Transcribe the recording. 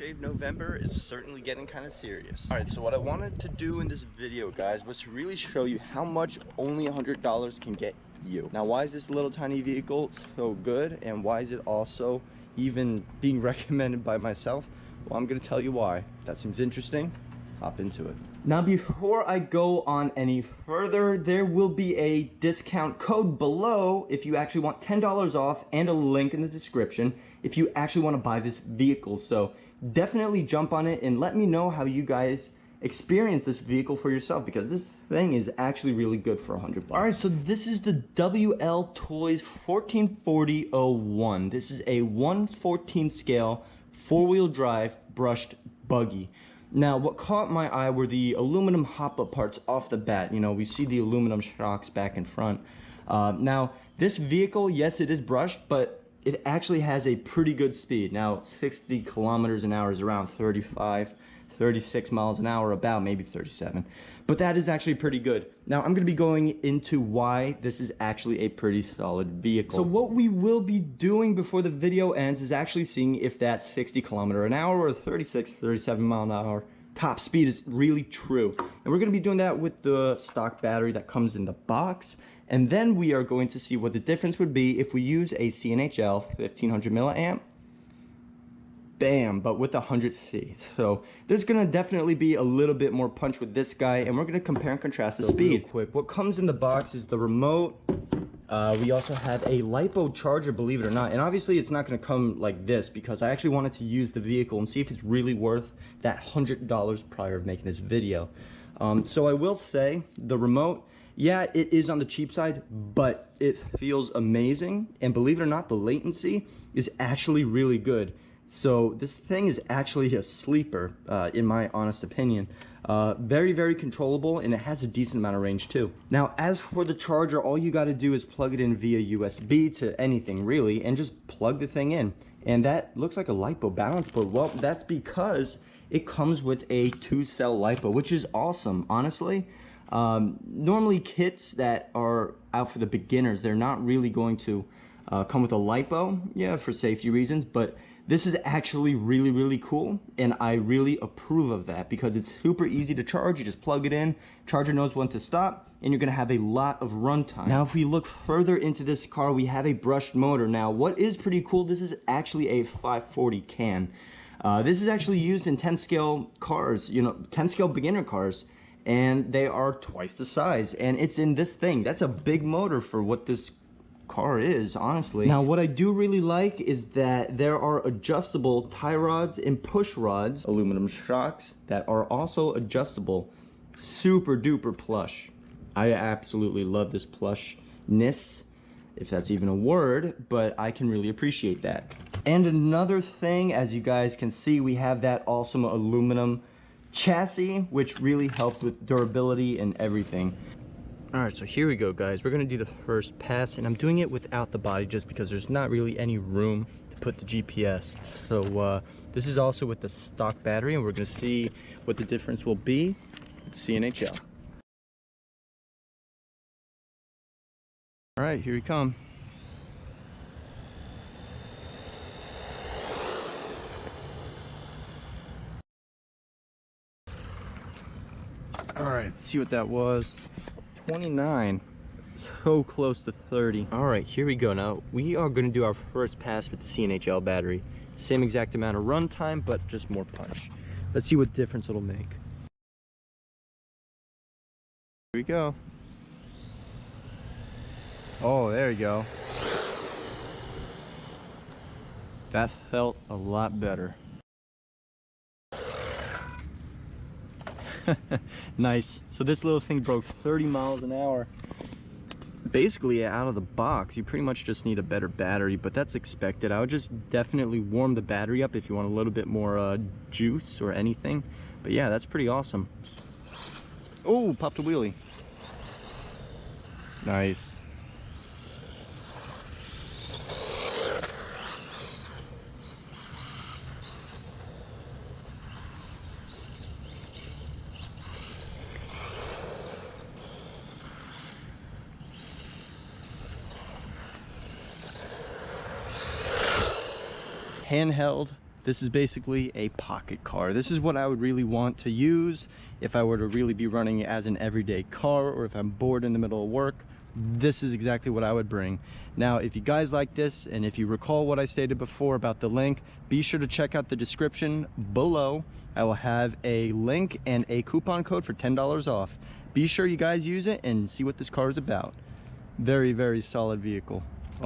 Shave November is certainly getting kind of serious. All right, so what I wanted to do in this video, guys, was to really show you how much only $100 can get you. Now, why is this little tiny vehicle so good, and why is it also even being recommended by myself? Well, I'm gonna tell you why. That seems interesting. Hop into it. Now, before I go on any further, there will be a discount code below if you actually want $10 off, and a link in the description if you actually want to buy this vehicle. So definitely jump on it and let me know how you guys experience this vehicle for yourself, because this thing is actually really good for $100. All right, so this is the WLTOYS 1440-01. This is a 1/14 scale 4-wheel drive brushed buggy. Now, what caught my eye were the aluminum hop-up parts off the bat. You know, we see the aluminum shocks back in front. Now, this vehicle, yes, it is brushed, but it actually has a pretty good speed. Now, 60 kilometers an hour is around 35, 36 miles an hour, about maybe 37. But that is actually pretty good. Now, I'm going to be going into why this is actually a pretty solid vehicle. So what we will be doing before the video ends is actually seeing if that 60 kilometer an hour or 36, 37 mile an hour top speed is really true. And we're going to be doing that with the stock battery that comes in the box. And then we are going to see what the difference would be if we use a CNHL 1500 milliamp. Bam, but with 100C. So there's gonna definitely be a little bit more punch with this guy, and we're gonna compare and contrast the speed. Real quick, what comes in the box is the remote. We also have a LiPo charger, believe it or not. And obviously it's not gonna come like this, because I actually wanted to use the vehicle and see if it's really worth that $100 prior to making this video. So I will say, the remote, yeah, it is on the cheap side, but it feels amazing. And believe it or not, the latency is actually really good. So this thing is actually a sleeper, in my honest opinion. Very, very controllable, and it has a decent amount of range too. Now, as for the charger, all you got to do is plug it in via USB to anything really, and just plug the thing in. And that looks like a LiPo balance board. Well, that's because it comes with a 2-cell LiPo, which is awesome, honestly. Normally kits that are out for the beginners, they're not really going to come with a LiPo, yeah, for safety reasons, but this is actually really, really cool, and I really approve of that because it's super easy to charge. You just plug it in, charger knows when to stop, and you're gonna have a lot of runtime. Now, if we look further into this car, we have a brushed motor. Now, what is pretty cool, this is actually a 540 can. This is actually used in 10 scale cars, you know, 10 scale beginner cars, and they are twice the size, and it's in this thing. That's a big motor for what this car is, honestly. Now, what I do really like is that there are adjustable tie rods and push rods, aluminum shocks that are also adjustable. Super duper plush. I absolutely love this plushness, if that's even a word, but I can really appreciate that. And another thing, as you guys can see, we have that awesome aluminum chassis, which really helps with durability and everything. All right, so here we go, guys. We're gonna do the first pass, and I'm doing it without the body just because there's not really any room to put the GPS. So this is also with the stock battery, and we're gonna see what the difference will be with CNHL. All right, here we come. All right, let's see what that was. 29, so close to 30. All right, here we go. Now we are going to do our first pass with the CNHL battery. Same exact amount of run time, but just more punch. Let's see what difference it'll make. Here we go. Oh, there you go. That felt a lot better. Nice. So this little thing broke 30 miles an hour. Basically, out of the box, you pretty much just need a better battery, but that's expected. I would just definitely warm the battery up if you want a little bit more juice or anything. But yeah, that's pretty awesome. Oh, popped a wheelie. Nice. Handheld This is basically a pocket car. This is what I would really want to use if I were to really be running it as an everyday car, or if I'm bored in the middle of work. This is exactly what I would bring. Now, if you guys like this, and if you recall what I stated before about the link, be sure to check out the description below. I will have a link and a coupon code for $10 off. Be sure you guys use it and see what this car is about. Very, very solid vehicle.